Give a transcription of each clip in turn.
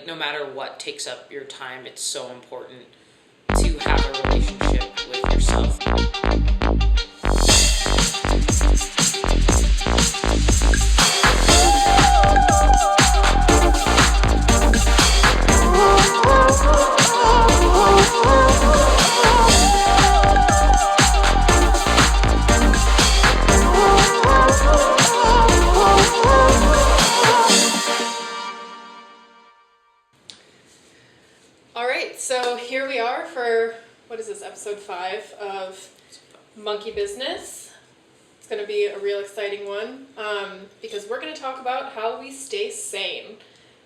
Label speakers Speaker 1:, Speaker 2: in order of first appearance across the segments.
Speaker 1: no matter what takes up your time, it's so important to have a relationship with yourself.
Speaker 2: So here we are for, what is this, episode 5 of Monkey Business. It's going to be a real exciting one because we're going to talk about how we stay sane.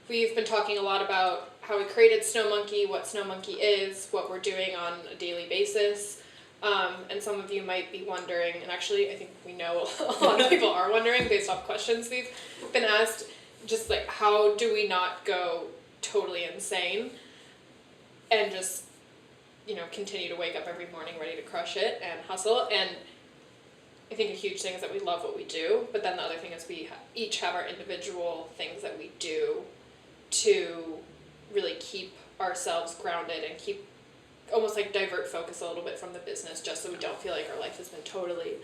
Speaker 2: We've been talking a lot about how we created Snow Monkey, what Snow Monkey is, what we're doing on a daily basis. And some of you might be wondering, and actually I think we know a lot of people are wondering based off questions we've been asked, just like how do we not go totally insane? And just, continue to wake up every morning ready to crush it and hustle. And I think a huge thing is that we love what we do, but then the other thing is we each have our individual things that we do to really keep ourselves grounded and keep, almost like divert focus a little bit from the business, just so we don't feel like our life has been totally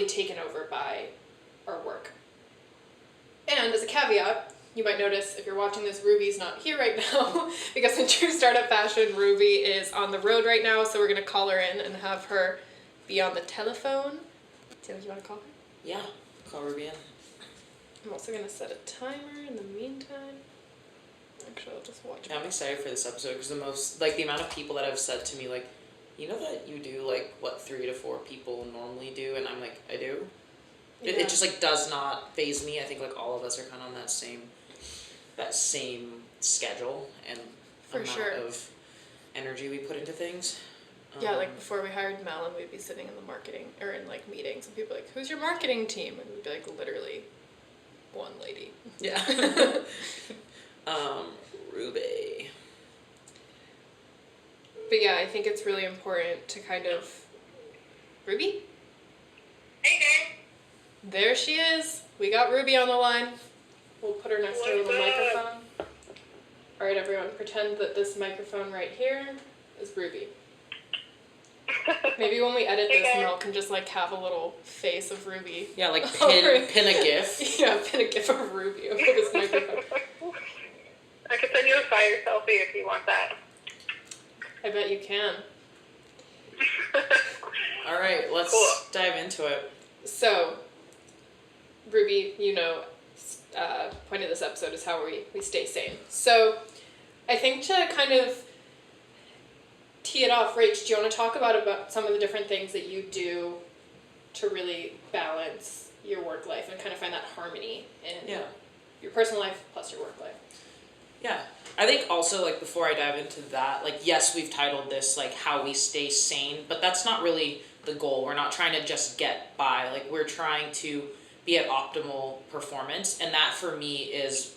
Speaker 2: taken over by our work. And as a caveat, you might notice if you're watching this, Ruby's not here right now because in true startup fashion, Ruby is on the road right now, so we're going to call her in and have her be on the telephone. Is that what you want to call her?
Speaker 1: Yeah, call Ruby in.
Speaker 2: I'm also going to set a timer in the meantime. Actually, I'll just watch.
Speaker 1: Yeah, I'm excited for this episode because the amount of people that have said to me, like, you know that you do, like, what 3 to 4 people normally do? And I'm like, I do? Yeah. It just, like, does not faze me. I think, like, all of us are kind of on that same schedule and of energy we put into things.
Speaker 2: Yeah, like before we hired Mel, and we'd be sitting in the marketing or in like meetings, and people were like, "Who's your marketing team?" And we'd be like, literally, one lady.
Speaker 1: Yeah. Ruby.
Speaker 2: But yeah, I think it's really important to kind of. Ruby?
Speaker 3: Hey there.
Speaker 2: There she is. We got Ruby on the line. We'll put her next to a little microphone. All right, everyone, pretend that this microphone right here is Ruby. Maybe when we edit this, Mel can just like have a little face of Ruby.
Speaker 1: Yeah, like pin a GIF.
Speaker 2: Yeah, pin a GIF of Ruby over this microphone.
Speaker 3: I could send you a fire selfie if you want that.
Speaker 2: I bet you can.
Speaker 1: All right, let's dive into it.
Speaker 2: So, Ruby, point of this episode is how we stay sane. So, I think to kind of tee it off, Rach, do you want to talk about some of the different things that you do to really balance your work life and kind of find that harmony in your personal life plus your work life?
Speaker 1: Yeah. I think also, like, before I dive into that, like, yes, we've titled this, like, how we stay sane, but that's not really the goal. We're not trying to just get by. Like, we're trying to be at optimal performance, and that, for me, is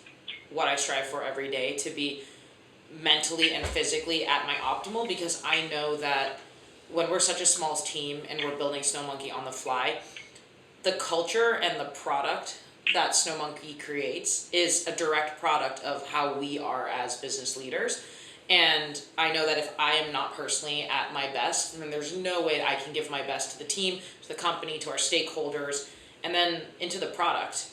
Speaker 1: what I strive for every day, to be mentally and physically at my optimal, because I know that when we're such a small team and we're building Snow Monkey on the fly, the culture and the product that Snow Monkey creates is a direct product of how we are as business leaders. And I know that if I am not personally at my best, then there's no way that I can give my best to the team, to the company, to our stakeholders, and then into the product.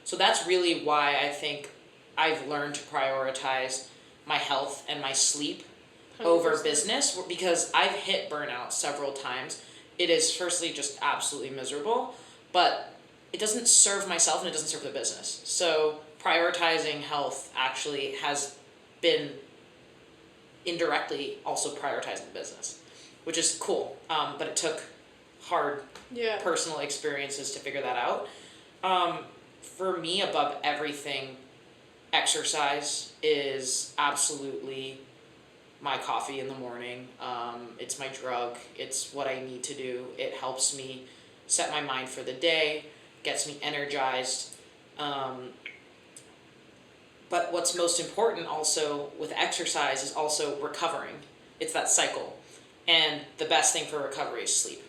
Speaker 1: So that's really why I think I've learned to prioritize my health and my sleep 100%. Over business, because I've hit burnout several times. It is firstly just absolutely miserable, but it doesn't serve myself and it doesn't serve the business. So prioritizing health actually has been indirectly also prioritizing the business, which is cool. But it took hard personal experiences to figure that out. For me, above everything, exercise is absolutely my coffee in the morning. It's my drug. It's what I need to do. It helps me set my mind for the day, gets me energized. But what's most important also with exercise is also recovering. It's that cycle. And the best thing for recovery is sleep.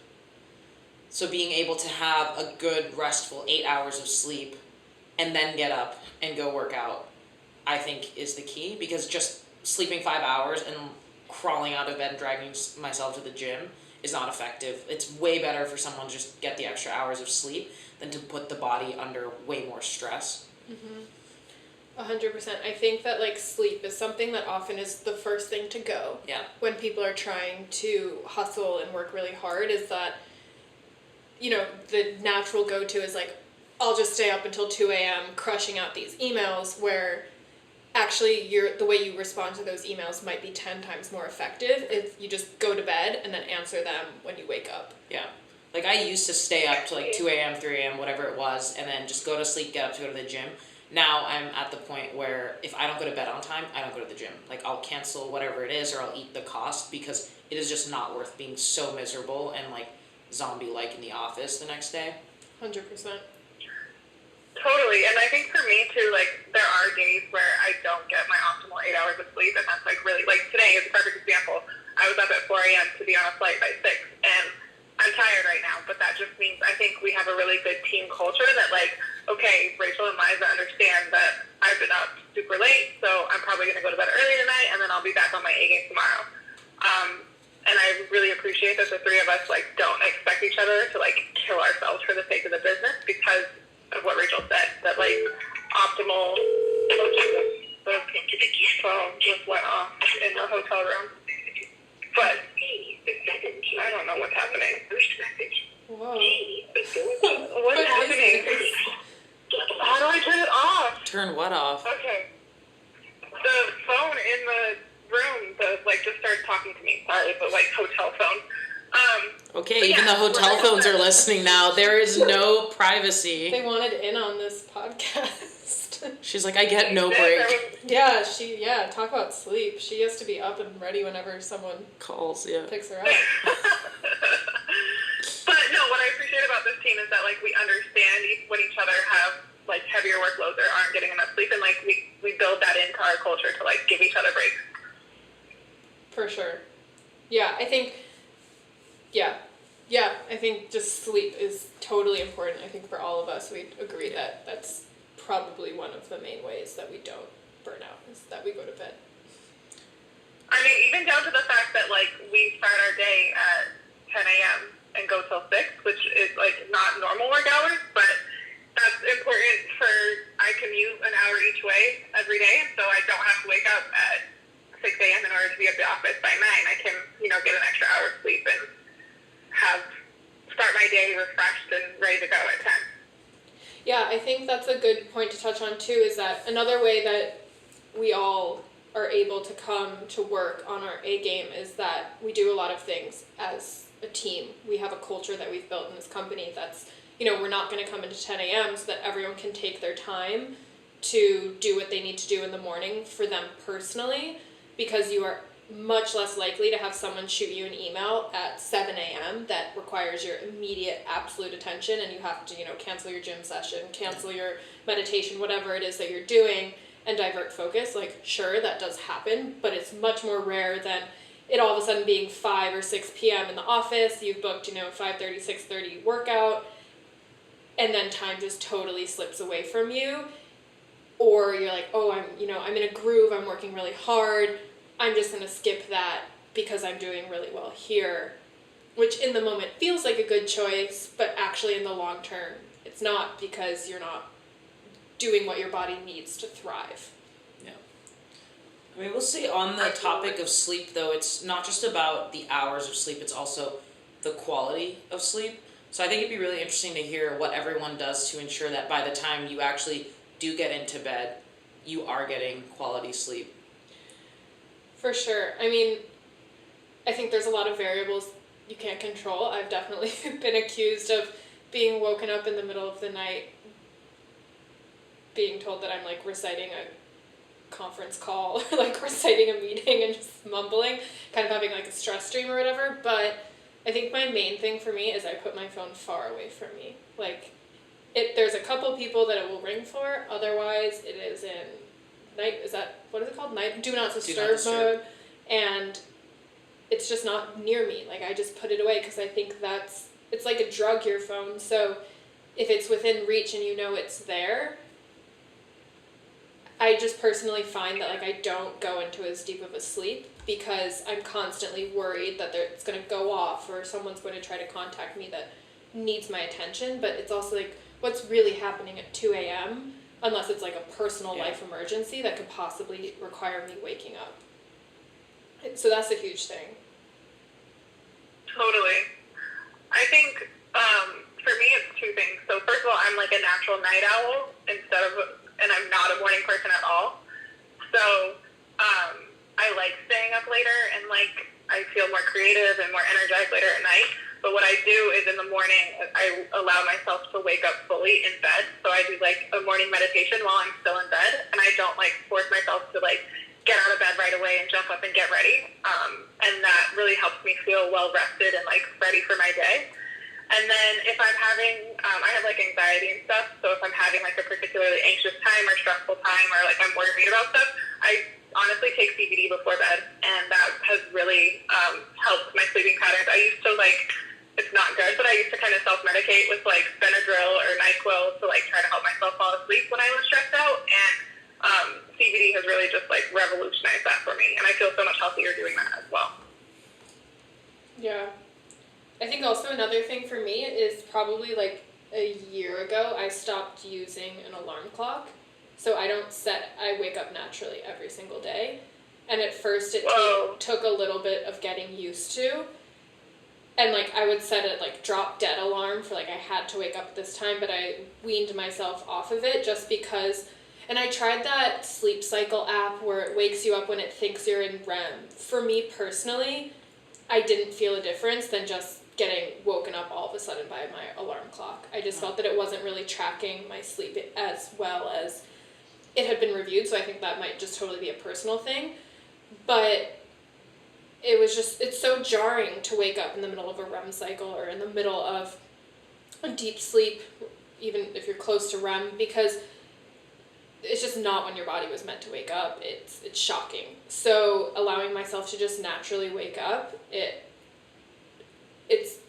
Speaker 1: So being able to have a good, restful 8 hours of sleep and then get up and go work out, I think is the key, because just sleeping 5 hours and crawling out of bed and dragging myself to the gym is not effective. It's way better for someone to just get the extra hours of sleep than to put the body under way more stress.
Speaker 2: 100%. I think that like sleep is something that often is the first thing to go.
Speaker 1: Yeah.
Speaker 2: When people are trying to hustle and work really hard, is that, you know, the natural go-to is like, I'll just stay up until 2 a.m. crushing out these emails, where actually the way you respond to those emails might be 10 times more effective if you just go to bed and then answer them when you wake up.
Speaker 1: Yeah. Like, I used to stay up to like 2 a.m., 3 a.m., whatever it was, and then just go to sleep, get up to go to the gym. Now I'm at the point where if I don't go to bed on time, I don't go to the gym. Like, I'll cancel whatever it is, or I'll eat the cost, because it is just not worth being so miserable and like zombie-like in the office the next day.
Speaker 2: 100%.
Speaker 3: Totally, and I think for me too, like, there are days where I don't get my optimal 8 hours of sleep, and that's like really, like today is a perfect example. I was up at 4 a.m. to be on a flight by 6, and I'm tired right now, but that just means I think we have a really good team culture that, like, okay, Rachel and Liza understand that I've been up super late, so I'm probably going to go to bed early tonight, and then I'll be back on my A game tomorrow. And I really appreciate that the three of us, like, don't expect each other to, like, kill ourselves for the sake of the business, because of what Rachel said, that, like, optimal, the phone just went off in the hotel room. But I don't know what's happening.
Speaker 2: Whoa.
Speaker 3: What's happening? How do I turn it off?
Speaker 1: Turn what off?
Speaker 3: Okay. The phone in the room, just started talking to me. Sorry, but like hotel phone.
Speaker 1: Okay, even the hotel phones are listening now. There is no privacy.
Speaker 2: They wanted in on this podcast.
Speaker 1: She's like, I get no break.
Speaker 2: Yeah, talk about sleep. She has to be up and ready whenever someone
Speaker 1: Calls, yeah.
Speaker 2: picks her up.
Speaker 3: But no, what I appreciate about this team is that, like, we understand when each other have, like, heavier workloads or aren't getting enough sleep, and, like, we build that into our culture to, like, give each other breaks.
Speaker 2: For sure. Yeah, I think just sleep is totally important. I think for all of us, we agree that that's probably one of the main ways that we don't burn out, is that we go to bed.
Speaker 3: I mean, even down to the fact that, like, we start our day at 10 a.m. and go till 6, which is, like, not normal work hours, but that's important for, I commute an hour each way every day, and so I don't have to wake up at 6 a.m. in order to be at the office by 9. I can, get an extra hour of sleep and start my day refreshed and ready to go at 10.
Speaker 2: Yeah, I think that's a good point to touch on too, is that another way that we all are able to come to work on our A game is that we do a lot of things as a team. We have a culture that we've built in this company that's, we're not going to come into 10 a.m. so that everyone can take their time to do what they need to do in the morning for them personally, because you are much less likely to have someone shoot you an email at 7 a.m. that requires your immediate absolute attention, and you have to, cancel your gym session, cancel your meditation, whatever it is that you're doing, and divert focus. Like, sure, that does happen, but it's much more rare than it all of a sudden being 5 or 6 p.m. in the office, you've booked, 5:30, 6:30 workout, and then time just totally slips away from you. Or you're like, oh, I'm in a groove, I'm working really hard, I'm just going to skip that because I'm doing really well here, which in the moment feels like a good choice, but actually in the long term, it's not, because you're not doing what your body needs to thrive.
Speaker 1: Yeah. I mean, we'll say on the topic of sleep, though, it's not just about the hours of sleep, it's also the quality of sleep. So I think it'd be really interesting to hear what everyone does to ensure that by the time you actually do get into bed, you are getting quality sleep.
Speaker 2: For sure. I mean, I think there's a lot of variables you can't control. I've definitely been accused of being woken up in the middle of the night, being told that I'm like reciting a conference call or like reciting a meeting and just mumbling, kind of having like a stress dream or whatever. But I think my main thing for me is I put my phone far away from me. Like, there's a couple people that it will ring for, otherwise it is in what is it called? Do not disturb mode. And it's just not near me. Like, I just put it away because I think it's like a drug, your phone. So if it's within reach and it's there, I just personally find that like I don't go into as deep of a sleep because I'm constantly worried that it's going to go off or someone's going to try to contact me that needs my attention. But it's also like what's really happening at 2 a.m. unless it's like a personal life emergency that could possibly require me waking up. So that's a huge thing.
Speaker 3: Totally. I think for me it's two things. So first of all, I'm like a natural night owl and I'm not a morning person at all. So I like staying up later and like I feel more creative and more energized later at night. But what I do is in the morning, I allow myself to wake up fully in bed. So I do like a morning meditation while I'm still in bed, and I don't like force myself to like get out of bed right away and jump up and get ready. And that really helps me feel well rested and like ready for my day. And then if I'm having, I have like anxiety and stuff. So if I'm having like a particularly anxious time or stressful time or like I'm worried about stuff, I honestly take CBD before bed, and that has really helped my sleeping patterns. I used to like, it's not good, but I used to kind of self-medicate with like Benadryl or NyQuil to like try to help myself fall asleep when I was stressed out, and CBD has really just like revolutionized that for me, and I feel so much healthier doing that as well.
Speaker 2: Yeah. I think also another thing for me is probably like a year ago I stopped using an alarm clock. So I wake up naturally every single day. And at first it took a little bit of getting used to. And like I would set a like drop dead alarm for like I had to wake up at this time, but I weaned myself off of it just because. And I tried that sleep cycle app where it wakes you up when it thinks you're in REM. For me personally, I didn't feel a difference than just getting woken up all of a sudden by my alarm clock. I just felt that it wasn't really tracking my sleep as well as it had been reviewed, so I think that might just totally be a personal thing. But it's so jarring to wake up in the middle of a REM cycle or in the middle of a deep sleep, even if you're close to REM, because it's just not when your body was meant to wake up. It's shocking. So allowing myself to just naturally wake up, it's,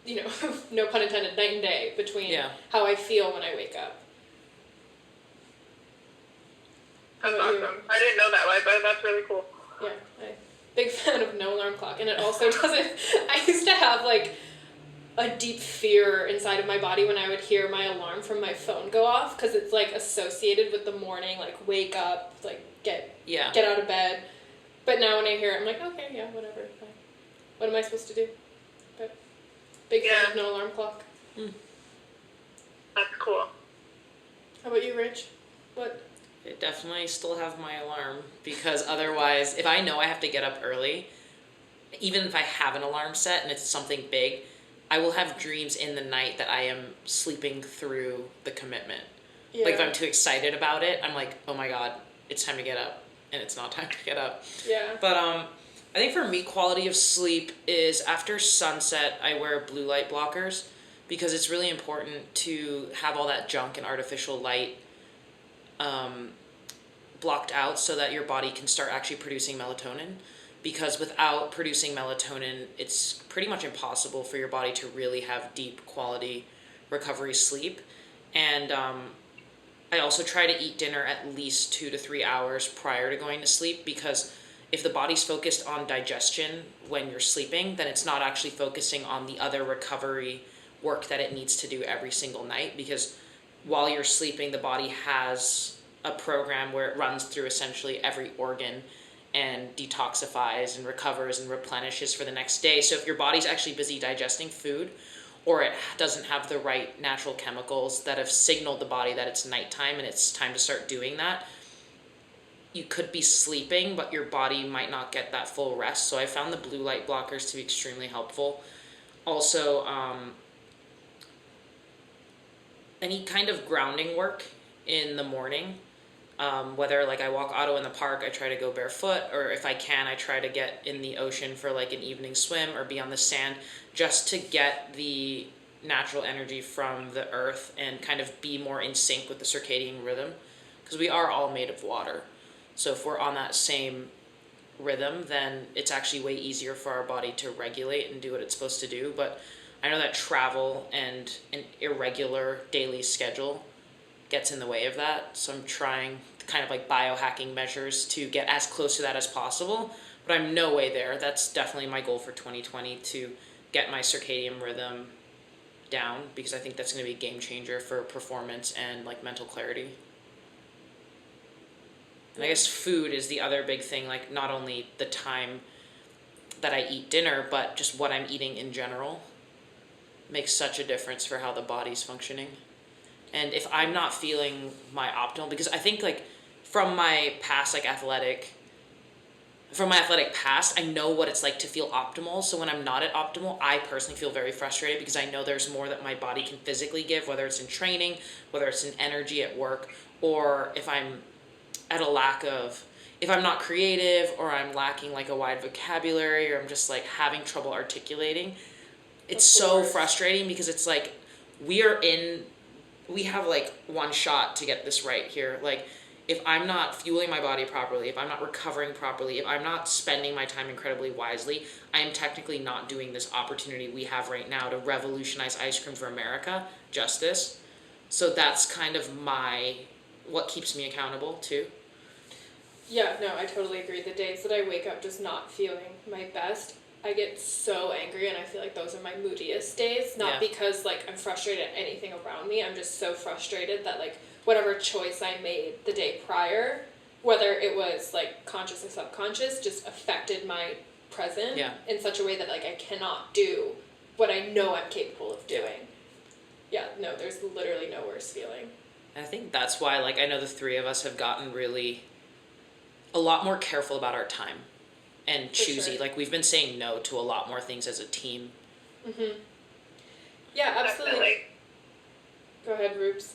Speaker 2: you know, no pun intended, night and day between how I feel when I wake up.
Speaker 3: That's awesome. I didn't know that, but that's really cool.
Speaker 2: Yeah, I'm a big fan of no alarm clock. And it also doesn't, I used to have like a deep fear inside of my body when I would hear my alarm from my phone go off, because it's like associated with the morning, like wake up, like get out of bed. But now when I hear it, I'm like, okay, yeah, whatever, fine. What am I supposed to do? But big fan of no alarm clock.
Speaker 3: That's cool.
Speaker 2: How about you, Rich? What?
Speaker 1: I definitely still have my alarm, because otherwise, if I know I have to get up early, even if I have an alarm set and it's something big, I will have dreams in the night that I am sleeping through the commitment. Yeah. Like if I'm too excited about it, I'm like, oh my God, it's time to get up. And it's not time to get up. Yeah. But I think for me, quality of sleep is after sunset, I wear blue light blockers, because it's really important to have all that junk and artificial light blocked out so that your body can start actually producing melatonin. Because without producing melatonin, it's pretty much impossible for your body to really have deep quality recovery sleep. And I also try to eat dinner at least 2 to 3 hours prior to going to sleep, because if the body's focused on digestion when you're sleeping, then it's not actually focusing on the other recovery work that it needs to do every single night. Because while you're sleeping, the body has a program where it runs through essentially every organ and detoxifies and recovers and replenishes for the next day. So if your body's actually busy digesting food, or it doesn't have the right natural chemicals that have signaled the body that it's nighttime and it's time to start doing that, you could be sleeping, but your body might not get that full rest. So I found the blue light blockers to be extremely helpful. Also, any kind of grounding work in the morning, whether like I walk Otto in the park, I try to go barefoot, or if I can, I try to get in the ocean for like an evening swim or be on the sand, just to get the natural energy from the earth and kind of be more in sync with the circadian rhythm, because we are all made of water. So if we're on that same rhythm, then it's actually way easier for our body to regulate and do what it's supposed to do. But I know that travel and an irregular daily schedule gets in the way of that. So I'm trying kind of like biohacking measures to get as close to that as possible. But I'm no way there. That's definitely my goal for 2020, to get my circadian rhythm down, because I think that's going to be a game changer for performance and like mental clarity. And I guess food is the other big thing, like not only the time that I eat dinner, but just what I'm eating in general makes such a difference for how the body's functioning. And if I'm not feeling my optimal, because I think like from my past athletic past, I know what it's like to feel optimal. So when I'm not at optimal, I personally feel very frustrated, because I know there's more that my body can physically give, whether it's in training, whether it's in energy at work, or if I'm at a lack of, if I'm not creative, or I'm lacking like a wide vocabulary, or I'm just like having trouble articulating. It's so frustrating, because it's like we have like one shot to get this right here. Like, if I'm not fueling my body properly, if I'm not recovering properly, if I'm not spending my time incredibly wisely, I am technically not doing this opportunity we have right now to revolutionize ice cream for America justice. So that's kind of what keeps me accountable too.
Speaker 2: Yeah, no, I totally agree. The days that I wake up just not feeling my best, I get so angry, and I feel like those are my moodiest days. Not because like I'm frustrated at anything around me. I'm just so frustrated that like whatever choice I made the day prior, whether it was like conscious or subconscious, just affected my present in such a way that like I cannot do what I know I'm capable of doing. Yeah, no, there's literally no worse feeling.
Speaker 1: And I think that's why, like, I know the three of us have gotten really a lot more careful about our time and choosy. Sure. Like, we've been saying no to a lot more things as a team.
Speaker 2: Mm-hmm. Yeah, absolutely. Go ahead, Rubes.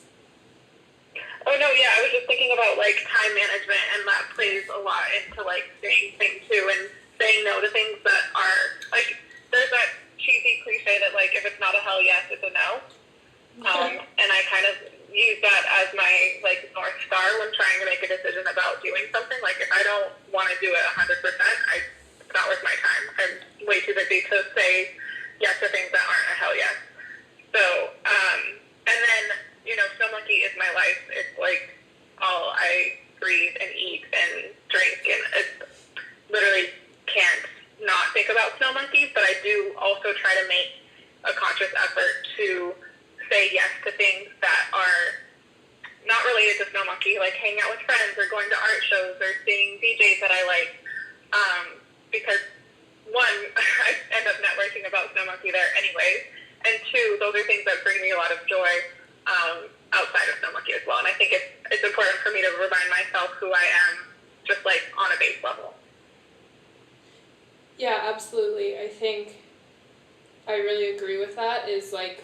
Speaker 3: Oh, no, yeah, I was just thinking about, like, time management, and that plays a lot into, like, saying things, too, and saying no to things that are, like, there's that cheesy cliche that, like, if it's not a hell yes, it's a no. And I kind of use that as my, like, North Star when trying to make a decision about doing something. Like, if I don't want to do it 100%, it's not worth my time. I'm way too busy to say yes to things that aren't a hell yes. So, and then, you know, Snow Monkey is my life. It's like all I breathe and eat and drink, and it literally can't not think about Snow Monkeys, but I do also try to make a conscious effort to say yes to things that are not related to Snow Monkey, like hanging out with friends or going to art shows or seeing DJs that I like, because one, I end up networking about Snow Monkey there anyways, and two, those are things that bring me a lot of joy outside of Snow Monkey as well. And I think it's important for me to remind myself who I am, just like on a base level.
Speaker 2: Yeah, absolutely. I think I really agree with that. Is like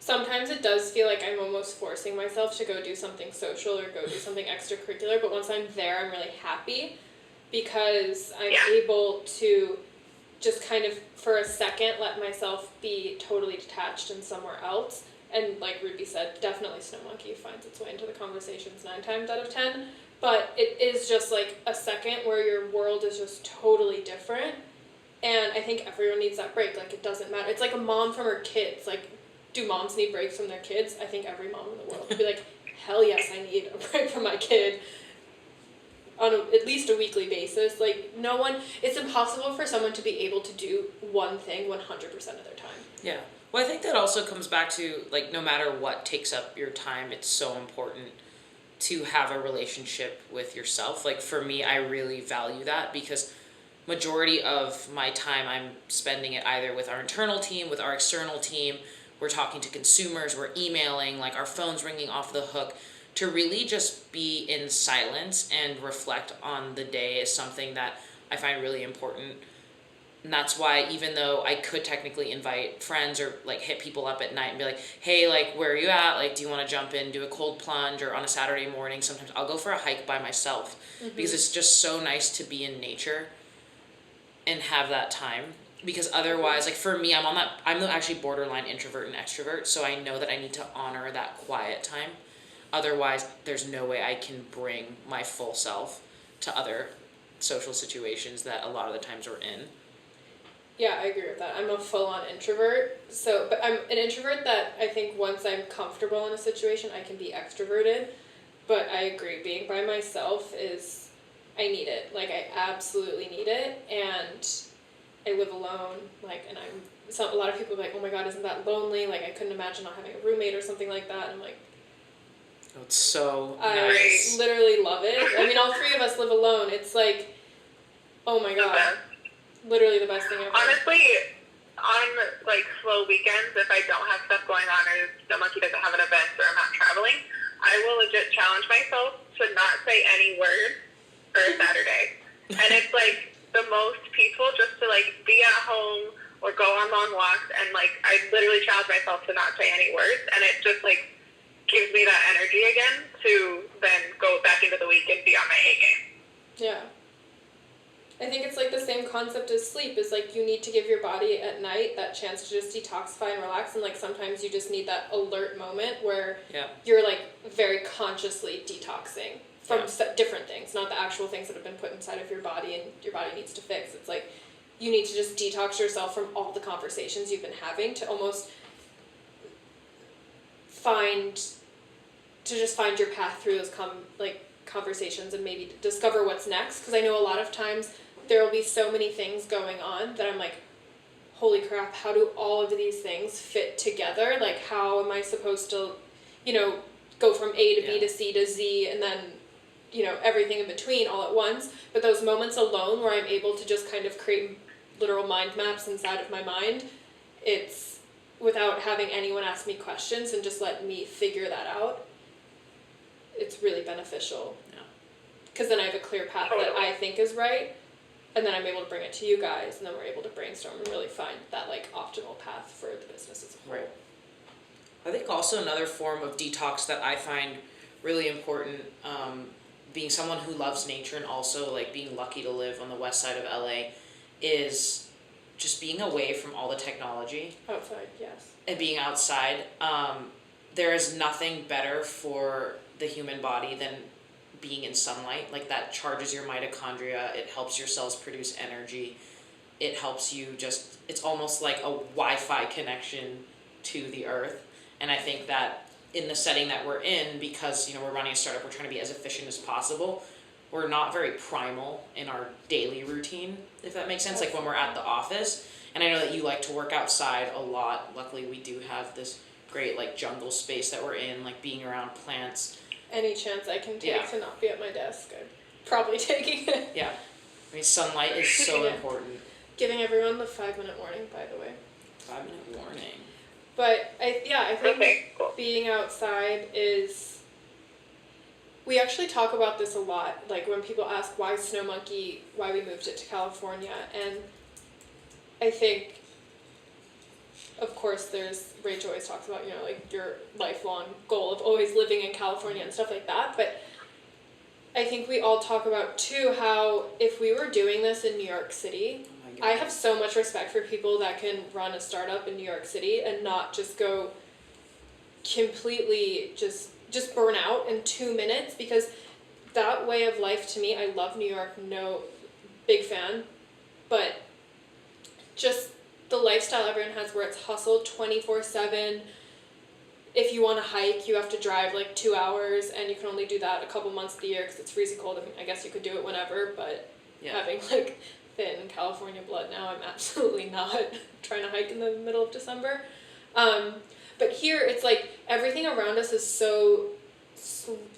Speaker 2: sometimes it does feel like I'm almost forcing myself to go do something social or go do something extracurricular, but once I'm there, I'm really happy because I'm able to just kind of for a second let myself be totally detached and somewhere else. And like Ruby said, definitely Snow Monkey finds its way into the conversations 9 times out of 10. But it is just like a second where your world is just totally different. And I think everyone needs that break. Like, it doesn't matter. It's like a mom from her kids. Like, do moms need breaks from their kids? I think every mom in the world would be like, hell yes, I need a break from my kid on at least a weekly basis. Like, no one, it's impossible for someone to be able to do one thing 100% of their time.
Speaker 1: Yeah. Well, I think that also comes back to, like, no matter what takes up your time, it's so important to have a relationship with yourself. Like, for me, I really value that because majority of my time I'm spending it either with our internal team, with our external team. We're talking to consumers, we're emailing, like our phone's ringing off the hook. To really just be in silence and reflect on the day is something that I find really important. And that's why even though I could technically invite friends or like hit people up at night and be like, hey, like, where are you at? Like, do you want to jump in, do a cold plunge? Or on a Saturday morning, sometimes I'll go for a hike by myself because it's just so nice to be in nature and have that time. Because otherwise, like for me, I'm actually borderline introvert and extrovert. So I know that I need to honor that quiet time. Otherwise, there's no way I can bring my full self to other social situations that a lot of the times we're in.
Speaker 2: Yeah, I agree with that. I'm a full-on introvert. But I'm an introvert that I think once I'm comfortable in a situation, I can be extroverted. but I agree. Being by myself I need it. Like, I absolutely need it. And I live alone. Like, and a lot of people are like, oh my God, isn't that lonely? Like, I couldn't imagine not having a roommate or something like that. And I'm like,
Speaker 1: Oh, it's so
Speaker 2: I
Speaker 1: nice.
Speaker 2: literally love it. I mean, all three of us live alone. It's like, oh my God, literally the best thing ever.
Speaker 3: Honestly, on like slow weekends, if I don't have stuff going on or the monkey doesn't have an event or I'm not traveling, I will legit challenge myself to not say any word for a Saturday. And it's like the most peaceful just to like be at home or go on long walks, and like I literally challenge myself to not say any words, and it just like gives me that energy again to then go back into the week and be on my A game.
Speaker 2: Yeah. I think it's like the same concept as sleep, is like you need to give your body at night that chance to just detoxify and relax, and like sometimes you just need that alert moment where you're like very consciously detoxing from different things, not the actual things that have been put inside of your body and your body needs to fix. It's like you need to just detox yourself from all the conversations you've been having to almost find your path through those conversations and maybe discover what's next. Because I know a lot of times there will be so many things going on that I'm like, holy crap, how do all of these things fit together? Like, how am I supposed to, go from A to B to C to Z and then, everything in between all at once? But those moments alone where I'm able to just kind of create literal mind maps inside of my mind, it's without having anyone ask me questions and just let me figure that out. It's really beneficial. Yeah. Because then I have a clear path that I think is right, and then I'm able to bring it to you guys, and then we're able to brainstorm and really find that optimal path for the business as a whole.
Speaker 1: Right. I think also another form of detox that I find really important, being someone who loves nature and also like being lucky to live on the west side of LA, is just being away from all the technology.
Speaker 2: Outside, yes.
Speaker 1: And being outside. There is nothing better for the human body than being in sunlight. Like, that charges your mitochondria, it helps your cells produce energy, it helps you it's almost like a Wi-Fi connection to the earth. And I think that in the setting that we're in, because we're running a startup, we're trying to be as efficient as possible, we're not very primal in our daily routine, if that makes sense. Like when we're at the office, and I know that you like to work outside a lot. Luckily we do have this great jungle space that we're in, being around plants.
Speaker 2: Any chance I can take to not be at my desk, I'm probably taking it.
Speaker 1: Yeah. I mean, sunlight is so important.
Speaker 2: Giving everyone the 5-minute warning, by the way.
Speaker 1: 5-minute warning.
Speaker 2: But I think being outside is, we actually talk about this a lot, like when people ask why Snow Monkey, why we moved it to California, and I think, of course, Rach always talks about, your lifelong goal of always living in California and stuff like that, but I think we all talk about, too, how if we were doing this in New York City, I have so much respect for people that can run a startup in New York City and not just go completely just burn out in 2 minutes, because that way of life, to me, I love New York, no big fan, but just the lifestyle everyone has where it's hustle 24/7. If you want to hike, you have to drive 2 hours, and you can only do that a couple months of the year because it's freezing cold. I mean, I guess you could do it whenever, but having thin California blood now, I'm absolutely not trying to hike in the middle of December. But here, it's everything around us is so,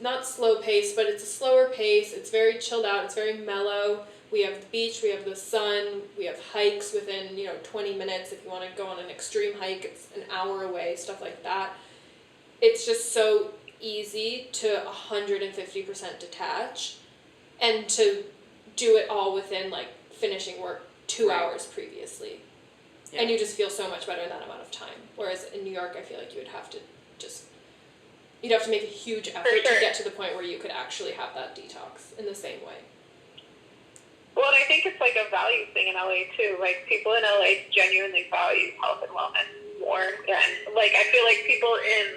Speaker 2: not slow paced, but it's a slower pace. It's very chilled out. It's very mellow. We have the beach, we have the sun, we have hikes within, 20 minutes. If you want to go on an extreme hike, it's an hour away, stuff like that. It's just so easy to 150% detach and to do it all within, finishing work 2 hours previously. Yeah. And you just feel so much better in that amount of time. Whereas in New York, I feel like you'd have to make a huge effort to get to the point where you could actually have that detox in the same way.
Speaker 3: Well, and I think it's a value thing in LA too. People in LA genuinely value health and wellness more than I feel like people in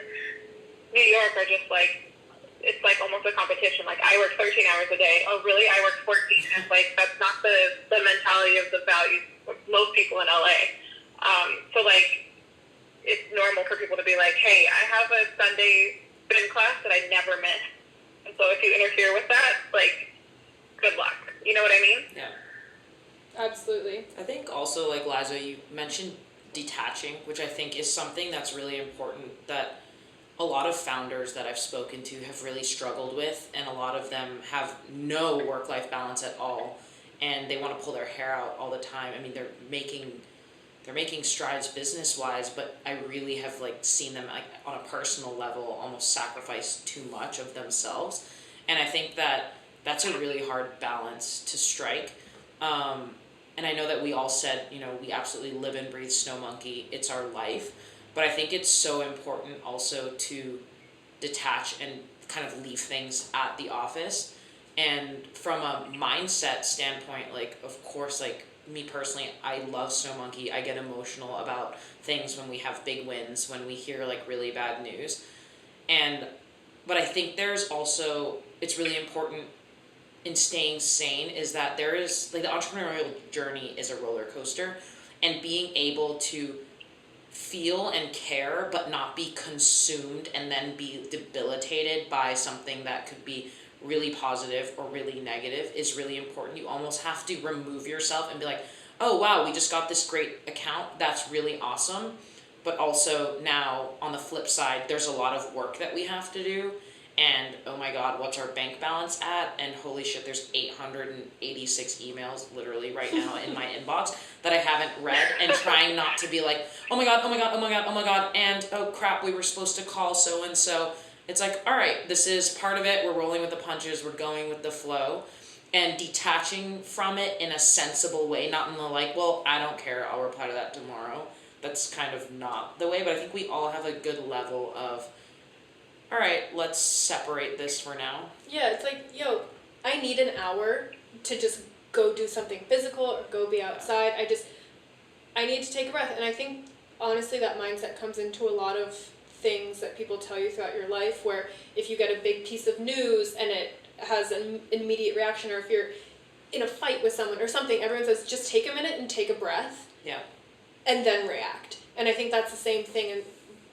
Speaker 3: New York are just it's almost a competition. I work 13 hours a day. Oh, really? I work 14. And it's that's not the mentality of the values of most people in LA. So it's normal for people to be hey, I have a Sunday spin class that I never miss. And So if you interfere with that, like, good luck. You know what I mean?
Speaker 1: Yeah.
Speaker 2: Absolutely.
Speaker 1: I think also, like Liza, you mentioned detaching, which I think is something that's really important that a lot of founders that I've spoken to have really struggled with, and a lot of them have no work-life balance at all, and they want to pull their hair out all the time. I mean, they're making strides business-wise, but I really have like seen them like on a personal level almost sacrifice too much of themselves, and I think that that's a really hard balance to strike. And I know that we all said, you know, we absolutely live and breathe Snow Monkey. It's our life. But I think it's so important also to detach and kind of leave things at the office. And from a mindset standpoint, like, of course, like, me personally, I love Snow Monkey. I get emotional about things when we have big wins, when we hear, like, really bad news. But I think there's also, it's really important in staying sane is that there is, like, the entrepreneurial journey is a roller coaster, and being able to feel and care but not be consumed and then be debilitated by something that could be really positive or really negative is really important. You almost have to remove yourself and be like, oh wow, we just got this great account, that's really awesome, but also now on the flip side there's a lot of work that we have to do, and oh my god, what's our bank balance at? And holy shit, there's 886 emails literally right now in my inbox that I haven't read, and trying not to be like, oh my god, oh my god, oh my god, oh my god, and oh crap, we were supposed to call so and so. It's like, all right, this is part of it, we're rolling with the punches, we're going with the flow, and detaching from it in a sensible way, not in the like, well, I don't care, I'll reply to that tomorrow. That's kind of not the way, but I think we all have a good level of, all right, let's separate this for now.
Speaker 2: Yeah, it's like, yo, I need an hour to just go do something physical or go be outside. I need to take a breath. And I think, honestly, that mindset comes into a lot of things that people tell you throughout your life, where if you get a big piece of news and it has an immediate reaction, or if you're in a fight with someone or something, everyone says, just take a minute and take a breath.
Speaker 1: Yeah.
Speaker 2: And then react. And I think that's the same thing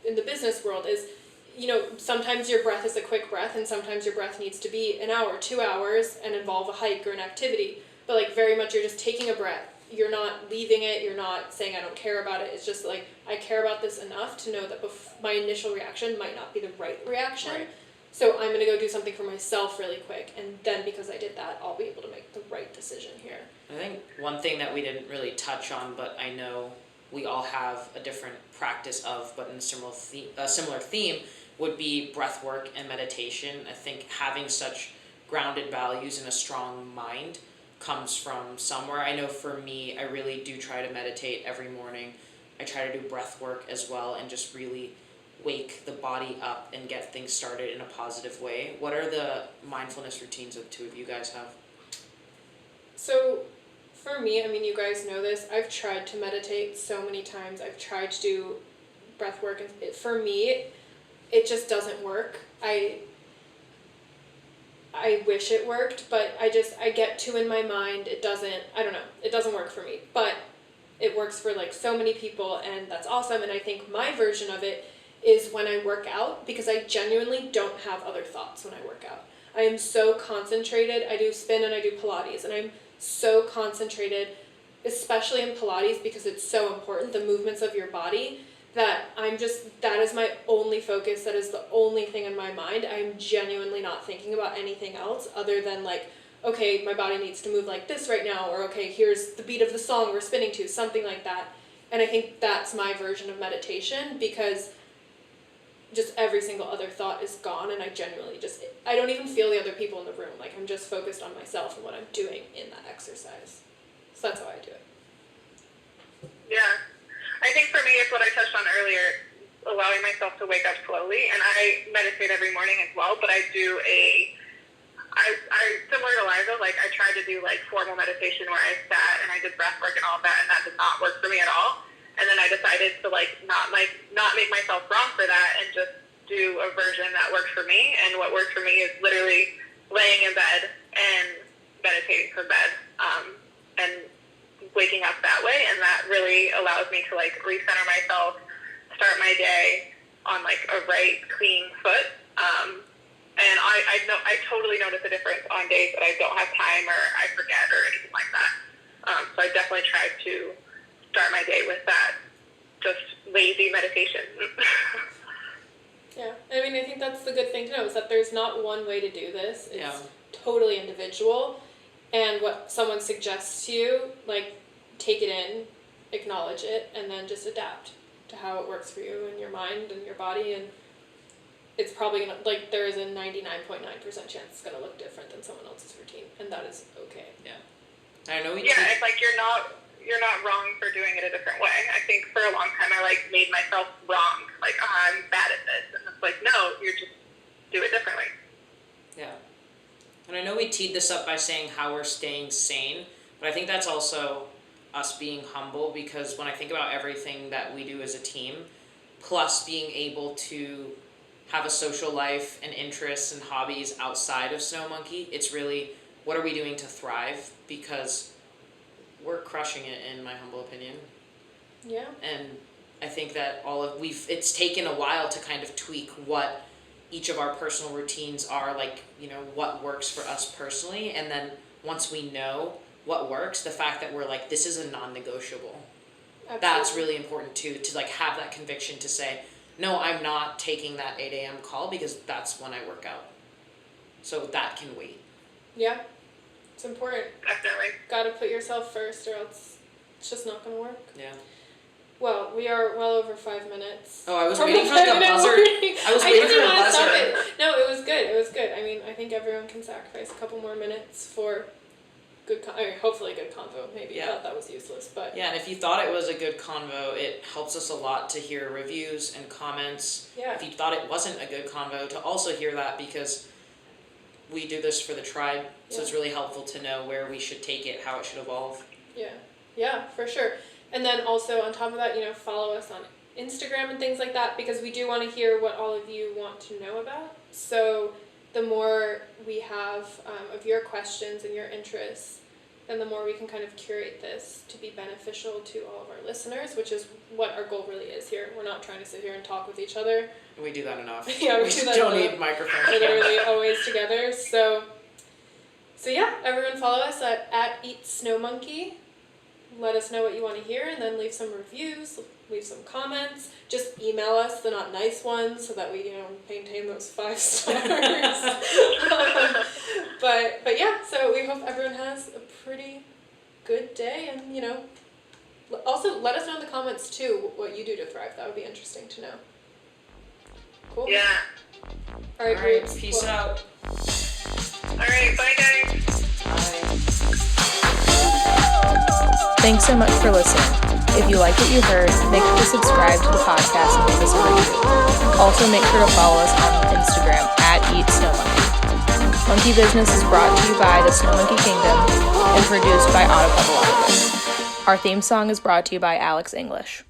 Speaker 2: in the business world is, you know, sometimes your breath is a quick breath, and sometimes your breath needs to be an hour, 2 hours, and involve a hike or an activity. But, like, very much you're just taking a breath. You're not leaving it. You're not saying, I don't care about it. It's just, like, I care about this enough to know that my initial reaction might not be the right reaction.
Speaker 1: Right.
Speaker 2: So I'm going to go do something for myself really quick. And then because I did that, I'll be able to make the right decision here.
Speaker 1: I think one thing that we didn't really touch on, but I know we all have a different practice of, but in a similar theme, would be breath work and meditation. I think having such grounded values and a strong mind comes from somewhere. I know for me, I really do try to meditate every morning. I try to do breath work as well and just really wake the body up and get things started in a positive way. What are the mindfulness routines that the two of you guys have?
Speaker 2: So for me, I mean, you guys know this, I've tried to meditate so many times. I've tried to do breath work, and for me, it just doesn't work. I wish it worked, but I get too in my mind. It doesn't work for me, but it works for like so many people, and that's awesome. And I think my version of it is when I work out, because I genuinely don't have other thoughts when I work out. I am so concentrated. I do spin and I do Pilates, and I'm so concentrated, especially in Pilates, because it's so important, the movements of your body, that that is my only focus. That is the only thing in my mind. I'm genuinely not thinking about anything else other than like, okay, my body needs to move like this right now, or okay, here's the beat of the song we're spinning to, something like that. And I think that's my version of meditation, because just every single other thought is gone, and I genuinely I don't even feel the other people in the room. Like, I'm just focused on myself and what I'm doing in that exercise. So that's how I do it.
Speaker 3: Yeah. I think for me, it's what I touched on earlier, allowing myself to wake up slowly. And I meditate every morning as well, but I do similar to Liza, like I tried to do like formal meditation where I sat and I did breath work and all of that, and that did not work for me at all. And then I decided to like not make myself wrong for that and just do a version that worked for me. And what worked for me is literally laying in bed and meditating for bed, and waking up that way. And that really allows me to like recenter myself, start my day on like a right, clean foot, And I totally notice a difference on days that I don't have time or I forget or anything like that. So I definitely try to start my day with that just lazy meditation.
Speaker 2: Yeah, I mean, I think that's the good thing to know, is that there's not one way to do this. It's totally individual, and what someone suggests to you, like, take it in, acknowledge it, and then just adapt to how it works for you and your mind and your body. And it's probably gonna, like, there is a 99.9% chance it's gonna look different than someone else's routine, and that is okay.
Speaker 1: Yeah. I know
Speaker 3: it's like you're not wrong for doing it a different way. I think for a long time I like made myself wrong. Like, I'm bad at this. And it's like, no, you just do it differently.
Speaker 1: Yeah. And I know we teed this up by saying how we're staying sane, but I think that's also us being humble, because when I think about everything that we do as a team, plus being able to have a social life and interests and hobbies outside of Snow Monkey, it's really, what are we doing to thrive? Because we're crushing it, in my humble opinion.
Speaker 2: Yeah.
Speaker 1: And I think that it's taken a while to kind of tweak what each of our personal routines are, like, you know, what works for us personally. And then once we know what works, the fact that we're like, this is a non-negotiable. Absolutely. That's really important too, to like have that conviction to say, no, I'm not taking that 8 a.m. call because that's when I work out. So that can wait.
Speaker 2: Yeah. It's important.
Speaker 3: Definitely.
Speaker 2: Gotta put yourself first, or else it's just not gonna work.
Speaker 1: Yeah.
Speaker 2: Well, we are well over 5 minutes.
Speaker 1: Oh, I was waiting for the buzzer. I was waiting for the buzzer.
Speaker 2: No, it was good. It was good. I mean, I think everyone can sacrifice a couple more minutes for good, hopefully good convo. Maybe you thought that was useless, but
Speaker 1: yeah. And if you thought it was a good convo, it helps us a lot to hear reviews and comments.
Speaker 2: Yeah.
Speaker 1: If you thought it wasn't a good convo, to also hear that, because we do this for the tribe, so it's really helpful to know where we should take it, how it should evolve.
Speaker 2: Yeah, for sure. And then also on top of that, you know, follow us on Instagram and things like that, because we do want to hear what all of you want to know about. So the more we have of your questions and your interests, then the more we can kind of curate this to be beneficial to all of our listeners, which is what our goal really is here. We're not trying to sit here and talk with each other.
Speaker 1: We do that enough.
Speaker 2: Yeah, we do that
Speaker 1: don't
Speaker 2: enough.
Speaker 1: need microphones.
Speaker 2: We're literally always together. So yeah, everyone follow us at Eat Snow Monkey. Let us know what you want to hear, and then leave some reviews, leave some comments. Just email us the not nice ones so that we, you know, maintain those 5 stars. But yeah, so we hope everyone has a pretty good day, and, you know, also let us know in the comments too what you do to thrive. That would be interesting to know. Cool.
Speaker 3: Yeah.
Speaker 2: All right,
Speaker 1: peace out.
Speaker 3: All right, bye guys.
Speaker 1: Bye.
Speaker 4: Thanks so much for listening. If you like what you heard, make sure to subscribe to the podcast and leave us a review. Also, make sure to follow us on Instagram at Eat Snow Monkey. Monkey Business is brought to you by the Snow Monkey Kingdom and produced by Autopedalogist. Our theme song is brought to you by Alex English.